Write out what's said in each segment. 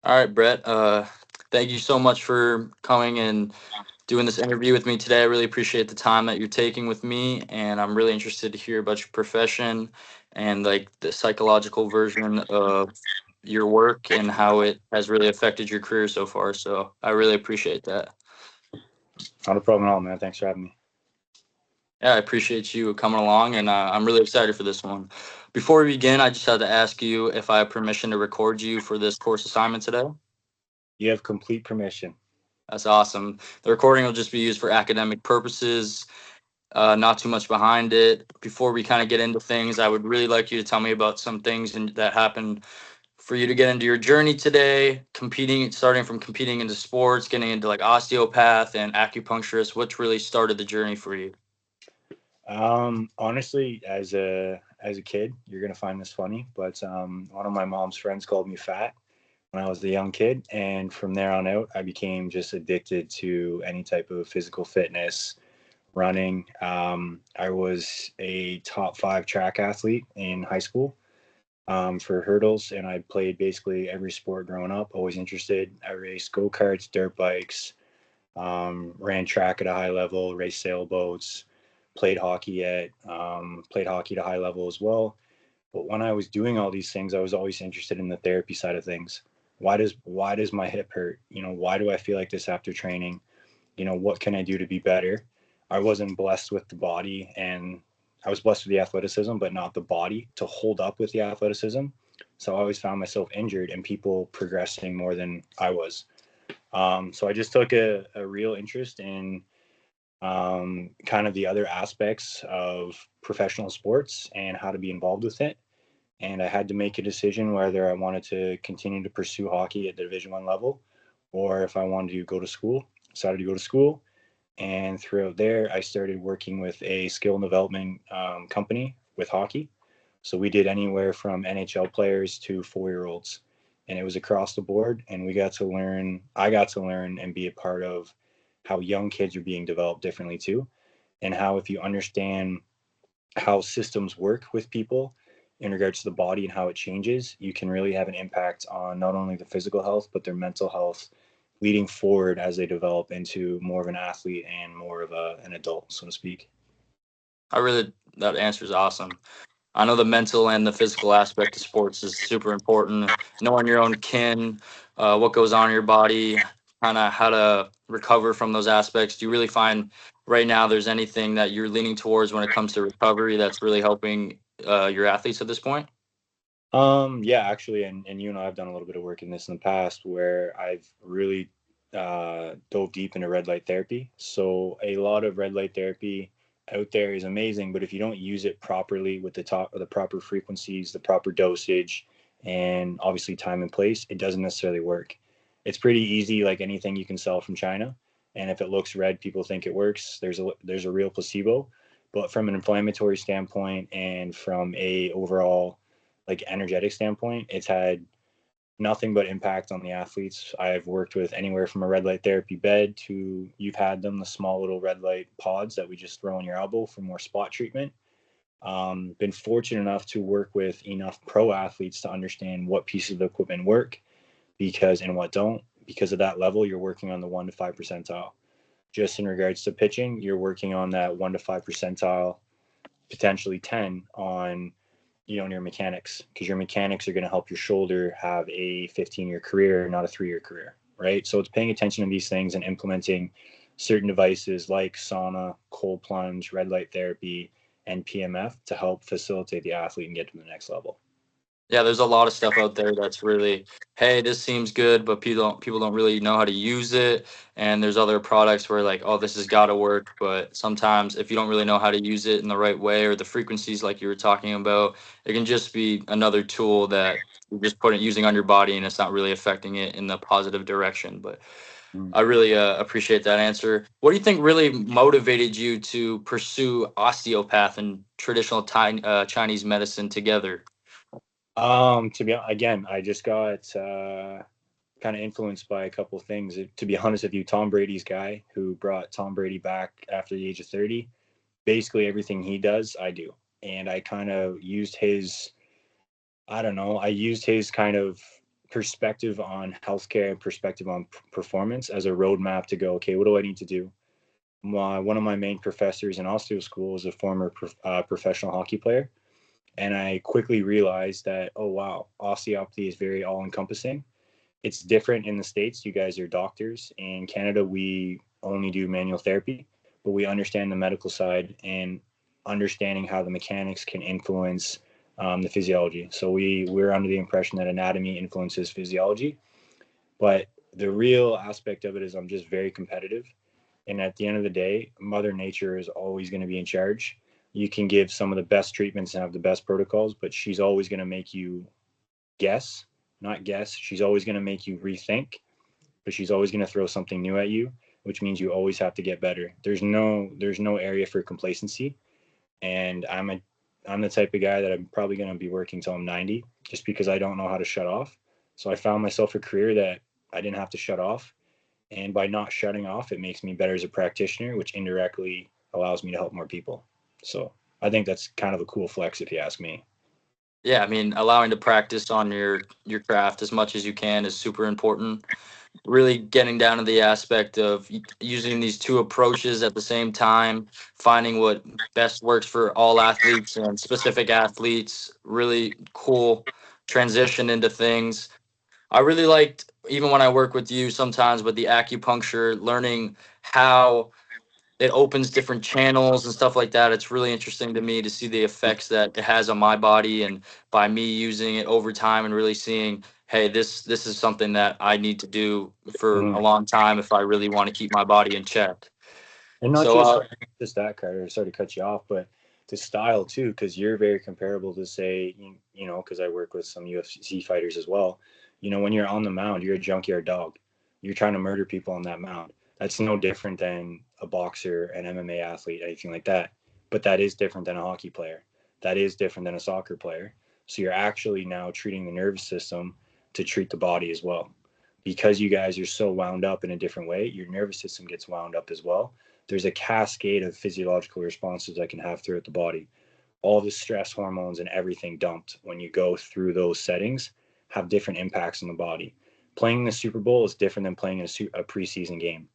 All right, Brett. Thank you so much for coming and doing this interview with me today. I really appreciate the time that you're taking with me, and I'm really interested to hear about your profession and like the psychological version of your work and how it has really affected your career so far. So I really appreciate that. Not a problem at all, man. Thanks for having me. Yeah, I appreciate you coming along, and I'm really excited for this one. Before we begin, I just had to ask you if I have permission to record you for this course assignment today. You have complete permission. That's awesome. The recording will just be used for academic purposes, not too much behind it. Before we kind of get into things, I would really like you to tell me about some things that happened for you to get into your journey today, competing, starting from competing into sports, getting into like osteopath and acupuncturist. What really started the journey for you? Honestly, as a kid, you're gonna find this funny, but one of my mom's friends called me fat when I was a young kid, and from there on out, I became just addicted to any type of physical fitness, running. I was a top five track athlete in high school for hurdles, and I played basically every sport growing up. Always interested. I raced go karts, dirt bikes, ran track at a high level, raced sailboats, played hockey to high level as well. But when I was doing all these things, I was always interested in the therapy side of things. Why does my hip hurt? Why do I feel like this after training? What can I do to be better? I wasn't blessed with the body, and I was blessed with the athleticism, but not the body to hold up with the athleticism. So I always found myself injured and people progressing more than I was. So I just took a real interest in kind of the other aspects of professional sports and how to be involved with it. And I had to make a decision whether I wanted to continue to pursue hockey at the Division 1 level or if I wanted to go to school. Decided to go to school, and throughout there, I started working with a skill development company with hockey. So we did anywhere from NHL players to 4 year olds, and it was across the board. And we got to learn. I got to learn and be a part of how young kids are being developed differently too, and how if you understand how systems work with people in regards to the body and how it changes, you can really have an impact on not only the physical health but their mental health leading forward as they develop into more of an athlete and more of an adult, so to speak. I really, that answer is awesome. I know the mental and the physical aspect of sports is super important. Knowing your own kin, what goes on in your body, kind of how to recover from those aspects. Do you really find right now there's anything that you're leaning towards when it comes to recovery that's really helping your athletes at this point? Yeah, actually, and you and I have done a little bit of work in this in the past where I've really dove deep into red light therapy. So a lot of red light therapy out there is amazing, but if you don't use it properly with the proper frequencies, the proper dosage, and obviously time and place, it doesn't necessarily work. It's pretty easy, like anything you can sell from China, and if it looks red, people think it works. There's a real placebo, but from an inflammatory standpoint and from a overall like energetic standpoint, it's had nothing but impact on the athletes. I've worked with anywhere from a red light therapy bed to you've had them the small little red light pods that we just throw in your elbow for more spot treatment. Been fortunate enough to work with enough pro athletes to understand what pieces of equipment work because and what don't. Because of that level, you're working on the 1 to 5 percentile. Just in regards to pitching, you're working on that 1 to 5 percentile, potentially 10 on your mechanics, because your mechanics are going to help your shoulder have a 15-year career, not a 3 year career, right? So it's paying attention to these things and implementing certain devices like sauna, cold plunge, red light therapy, and PMF to help facilitate the athlete and get to the next level. Yeah, there's a lot of stuff out there that's really, hey, this seems good, but people don't really know how to use it. And there's other products where like, oh, this has got to work, but sometimes if you don't really know how to use it in the right way or the frequencies like you were talking about, it can just be another tool that you're just putting using on your body and it's not really affecting it in the positive direction. But Mm. I really appreciate that answer. What do you think really motivated you to pursue osteopath and traditional Chinese medicine together? To be again, I just got kind of influenced by a couple of things. To be honest with you, Tom Brady's guy who brought Tom Brady back after the age of 30, basically everything he does, I do. And I kind of used his, I don't know, I used his kind of perspective on healthcare and perspective on performance as a roadmap to go, okay, what do I need to do? One of my main professors in osteo school is a former professional hockey player. And I quickly realized that, oh, wow, osteopathy is very all encompassing. It's different in the States. You guys are doctors. In Canada, we only do manual therapy, but we understand the medical side and understanding how the mechanics can influence the physiology. So we're under the impression that anatomy influences physiology, but the real aspect of it is I'm just very competitive. And at the end of the day, Mother Nature is always going to be in charge. You can give some of the best treatments and have the best protocols, but she's always going to make you guess, not guess. She's always going to make you rethink, but she's always going to throw something new at you, which means you always have to get better. There's no area for complacency. And I'm the type of guy that I'm probably going to be working till I'm 90 just because I don't know how to shut off. So I found myself a career that I didn't have to shut off, and by not shutting off, it makes me better as a practitioner, which indirectly allows me to help more people. So I think that's kind of a cool flex if you ask me. Yeah, I mean, allowing to practice on your craft as much as you can is super important. Really getting down to the aspect of using these two approaches at the same time, finding what best works for all athletes and specific athletes. Really cool transition into things. I really liked, even when I work with you sometimes, with the acupuncture, learning how it opens different channels and stuff like that. It's really interesting to me to see the effects that it has on my body, and by me using it over time and really seeing, hey, this is something that I need to do for a Mhm. long time if I really want to keep my body in check. And not So just that, Carter. Sorry to cut you off, but the style too, because you're very comparable to say, because I work with some UFC fighters as well. When you're on the mound, you're a junkyard dog. You're trying to murder people on that mound. That's no different than a boxer, an MMA athlete, anything like that. But that is different than a hockey player. That is different than a soccer player. So you're actually now treating the nervous system to treat the body as well. Because you guys are so wound up in a different way, your nervous system gets wound up as well. There's a cascade of physiological responses that can have throughout the body. All the stress hormones and everything dumped when you go through those settings have different impacts on the body. Playing the Super Bowl is different than playing a preseason game.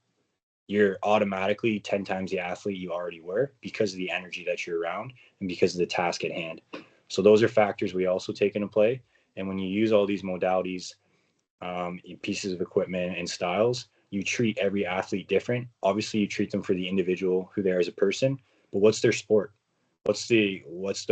You're automatically 10 times the athlete you already were because of the energy that you're around and because of the task at hand. So those are factors we also take into play. And when you use all these modalities, pieces of equipment and styles, you treat every athlete different. Obviously, you treat them for the individual who they are as a person, but what's their sport? What's the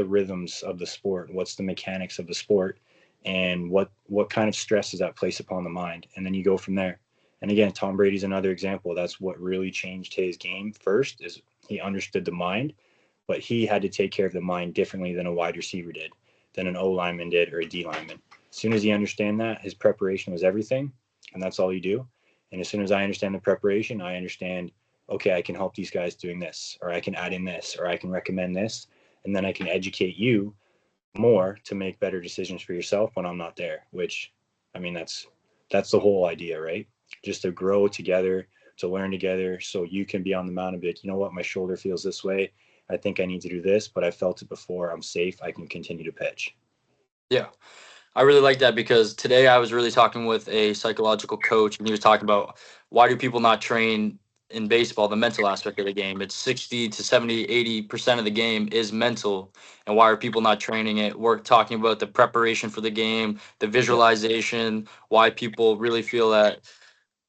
rhythms of the sport? What's the mechanics of the sport? And what kind of stress does that place upon the mind? And then you go from there. And again, Tom Brady's another example. That's what really changed his game first is he understood the mind, but he had to take care of the mind differently than a wide receiver did, than an O lineman did or a D lineman. As soon as he understand that, his preparation was everything, and that's all you do. And as soon as I understand the preparation, I understand, okay, I can help these guys doing this, or I can add in this, or I can recommend this, and then I can educate you more to make better decisions for yourself when I'm not there. Which, I mean, that's the whole idea, right? Just to grow together, to learn together, so you can be on the mountain and be like, you know what, my shoulder feels this way. I think I need to do this, but I felt it before. I'm safe. I can continue to pitch. yeah, I really like that because today I was really talking with a psychological coach, and he was talking about why do people not train in baseball, the mental aspect of the game. It's 60 to 70, 80% of the game is mental. And why are people not training it? We're talking about the preparation for the game, the Yeah. visualization, why people really feel that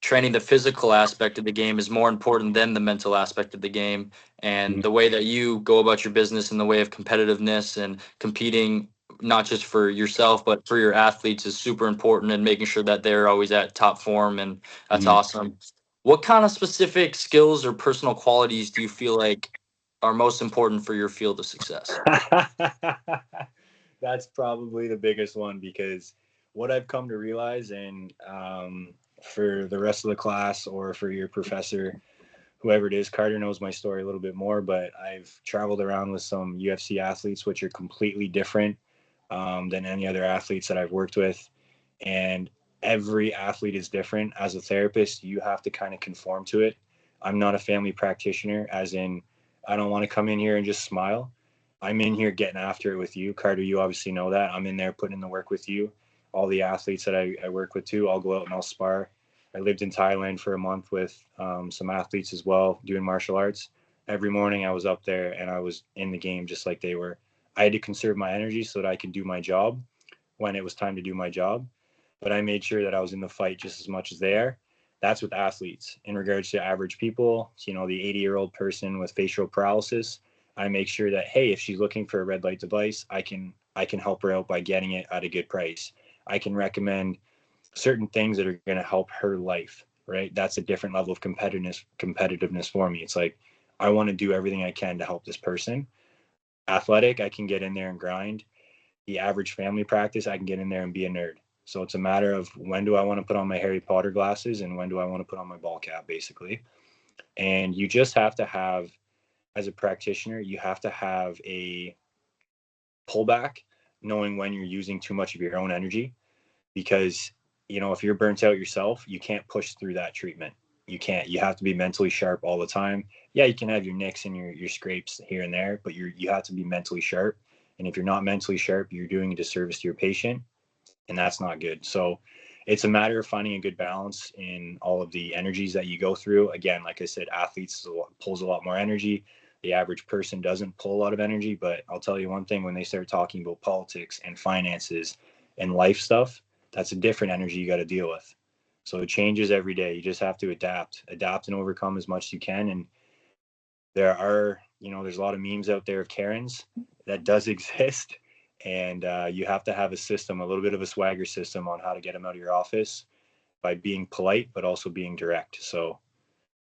training the physical aspect of the game is more important than the mental aspect of the game. And Mhm. the way that you go about your business in the way of competitiveness and competing, not just for yourself but for your athletes, is super important, and making sure that they're always at top form. And that's Mhm. awesome. What kind of specific skills or personal qualities do you feel like are most important for your field of success? That's probably the biggest one because what I've come to realize, and for the rest of the class or for your professor, whoever it is, Carter knows my story a little bit more, but I've traveled around with some UFC athletes, which are completely different than any other athletes that I've worked with. And every athlete is different. As a therapist, you have to kind of conform to it. I'm not a family practitioner, as in, I don't want to come in here and just smile. I'm in here getting after it with you. Carter, you obviously know that. I'm in there putting in the work with you. all the athletes that I work with too. I'll go out and I'll spar. I lived in Thailand for a month with some athletes as well, doing martial arts. Every morning I was up there and I was in the game just like they were. I had to conserve my energy so that I could do my job when it was time to do my job. But I made sure that I was in the fight just as much as they are. That's with athletes. In regards to average people, the 80-year-old person with facial paralysis, I make sure that, hey, if she's looking for a red light device, I can help her out by getting it at a good price. I can recommend certain things that are going to help her life, right? That's a different level of competitiveness for me. It's like I want to do everything I can to help this person. Athletic, I can get in there and grind. The average family practice, I can get in there and be a nerd. So it's a matter of when do I want to put on my Harry Potter glasses and when do I want to put on my ball cap, basically. And you just have to have, as a practitioner, you have to have a pullback, knowing when you're using too much of your own energy. Because, if you're burnt out yourself, you can't push through that treatment. You can't. You have to be mentally sharp all the time. Yeah, you can have your nicks and your scrapes here and there, but you have to be mentally sharp. And if you're not mentally sharp, you're doing a disservice to your patient, and that's not good. So it's a matter of finding a good balance in all of the energies that you go through. Again, like I said, athletes pulls a lot more energy. The average person doesn't pull a lot of energy, but I'll tell you one thing: when they start talking about politics and finances and life stuff, that's a different energy you got to deal with. So it changes every day. You just have to adapt and overcome as much as you can. And there's a lot of memes out there of Karens. That does exist. And you have to have a system, a little bit of a swagger system on how to get them out of your office by being polite, but also being direct. So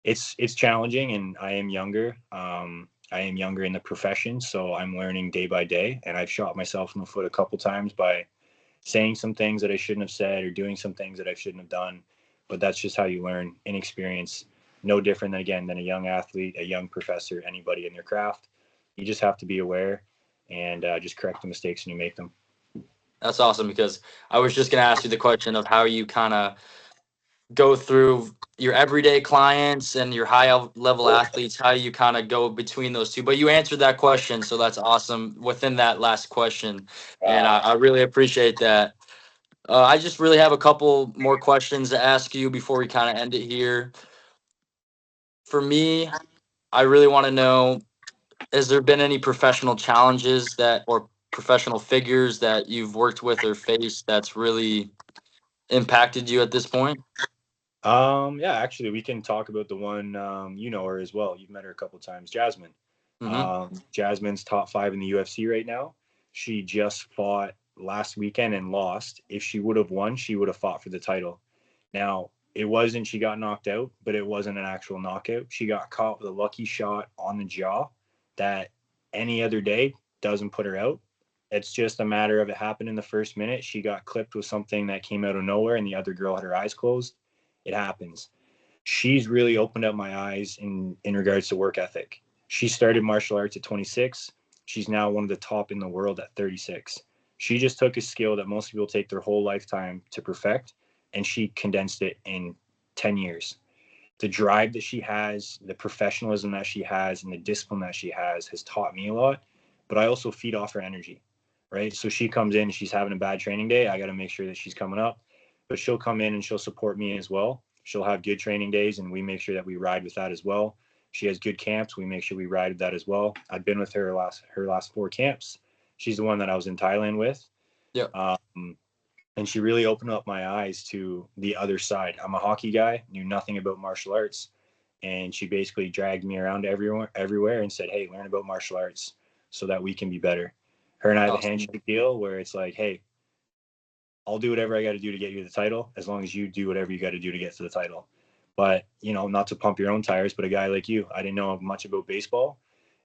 it's challenging, and I am younger. I am younger in the profession, so I'm learning day by day. And I've shot myself in the foot a couple times by saying some things that I shouldn't have said or doing some things that I shouldn't have done. But that's just how you learn. Inexperience, no different than, again, than a young athlete, a young professor, anybody in their craft. You just have to be aware and just correct the mistakes when you make them. That's awesome, because I was just going to ask you the question of how you kind of go through your everyday clients and your high level athletes, how you kind of go between those two. But you answered that question, so that's awesome within that last question. And I really appreciate that. I just really have a couple more questions to ask you before we kind of end it here. For me, I really want to know, has there been any professional challenges that, or professional figures that you've worked with or faced that's really impacted you at this point? Yeah, actually, we can talk about the one, you know her as well. You've met her a couple of times, Jasmine. Mm-hmm. Jasmine's top 5 in the UFC right now. She just fought last weekend and lost. If she would have won, she would have fought for the title. Now, it wasn't she got knocked out, but it wasn't an actual knockout. She got caught with a lucky shot on the jaw that any other day doesn't put her out. It's just a matter of it happened in the first minute. She got clipped with something that came out of nowhere, and the other girl had her eyes closed. It happens. She's really opened up my eyes in regards to work ethic. She started martial arts at 26. She's now one of the top in the world at 36. She just took a skill that most people take their whole lifetime to perfect, and she condensed it in 10 years. The drive that she has, the professionalism that she has, and the discipline that she has taught me a lot. But I also feed off her energy, right? So she comes in, she's having a bad training day. I got to make sure that she's coming up, but she'll come in and she'll support me as well. She'll have good training days, and we make sure that we ride with that as well. She has good camps. We make sure we ride with that as well. I've been with her last 4 camps. She's the one that I was in Thailand with. Yeah. And she really opened up my eyes to the other side. I'm a hockey guy, knew nothing about martial arts, and she basically dragged me around everywhere and said, "Hey, learn about martial arts so that we can be better." Her and I have a Awesome. handshake deal where it's like, "Hey, I'll do whatever I got to do to get you the title, as long as you do whatever you got to do to get to the title." But, not to pump your own tires, but a guy like you, I didn't know much about baseball.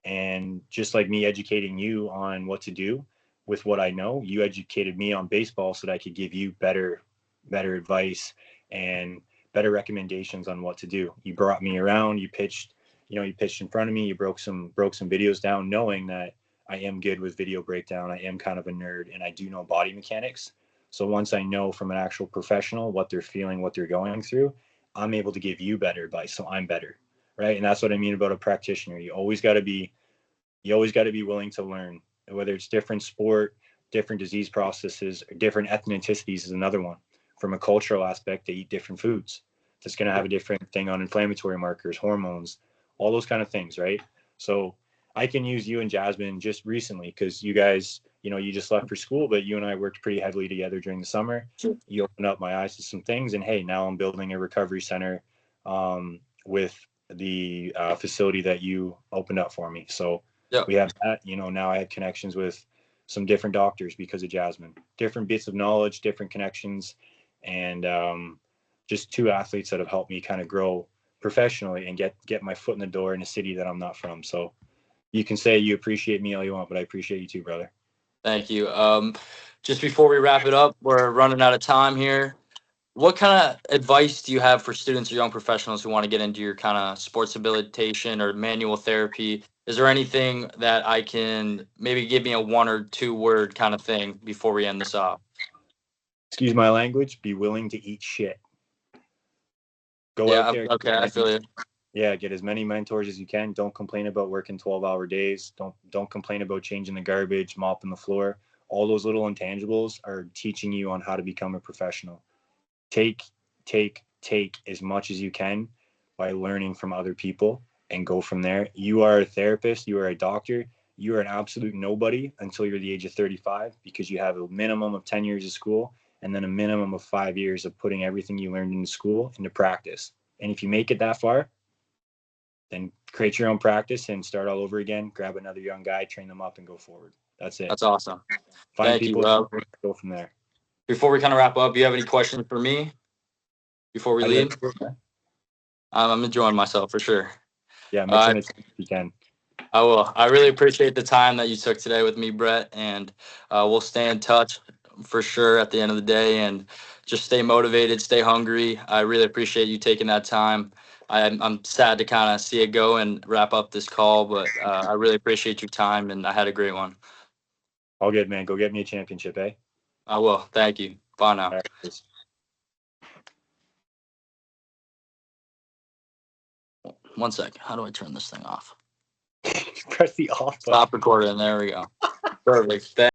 And just like me educating you on what to do with what I know, you educated me on baseball so that I could give you better advice and better recommendations on what to do. You brought me around, you pitched in front of me, you broke some videos down, knowing that I am good with video breakdown. I am kind of a nerd, and I do know body mechanics. So once I know from an actual professional what they're feeling, what they're going through, I'm able to give you better advice. So I'm better, right? And that's what I mean about a practitioner. You always got to be willing to learn, whether it's different sport, different disease processes, or different ethnicities is another one. From a cultural aspect, they eat different foods. That's going to have a different thing on inflammatory markers, hormones, all those kind of things, right? So I can use you and Jasmine just recently because you guys, you just left for school, but you and I worked pretty heavily together during the summer. You opened up my eyes to some things, and hey, now I'm building a recovery center with the facility that you opened up for me. So Yep. we have that. Now I had connections with some different doctors because of Jasmine, different bits of knowledge, different connections, and just two athletes that have helped me kind of grow professionally and get my foot in the door in a city that I'm not from. So you can say you appreciate me all you want, but I appreciate you too, brother. Thank you. Just before we wrap it up, we're running out of time here. What kind of advice do you have for students or young professionals who want to get into your kind of sports rehabilitation or manual therapy? Is there anything that I can maybe give me a 1 or 2 word kind of thing before we end this off? Excuse my language. Be willing to eat shit. Go out Yeah. there. Okay. I feel you. Yeah, get as many mentors as you can. Don't complain about working 12-hour days. Don't complain about changing the garbage, mopping the floor. All those little intangibles are teaching you on how to become a professional. Take take as much as you can by learning from other people and go from there. You are a therapist, you are a doctor, you are an absolute nobody until you're the age of 35 because you have a minimum of 10 years of school and then a minimum of 5 years of putting everything you learned in school into practice. And if you make it that far, then create your own practice and start all over again. Grab another young guy, train them up, and go forward. That's it. That's awesome. Find Thank you. people, go from there. Before we kind of wrap up, do you have any questions for me before we How do leave? I'm enjoying myself for sure. Yeah, mix Uh, in it if you can. I will. I really appreciate the time that you took today with me, Brett, and we'll stay in touch for sure at the end of the day and just stay motivated, stay hungry. I really appreciate you taking that time. I'm sad to kind of see it go and wrap up this call, but I really appreciate your time and I had a great one. All good, man. Go get me a championship, eh? I will. Thank you. Bye now. All right. One sec. How do I turn this thing off? Press the off button. Stop recording. There we go. Perfect.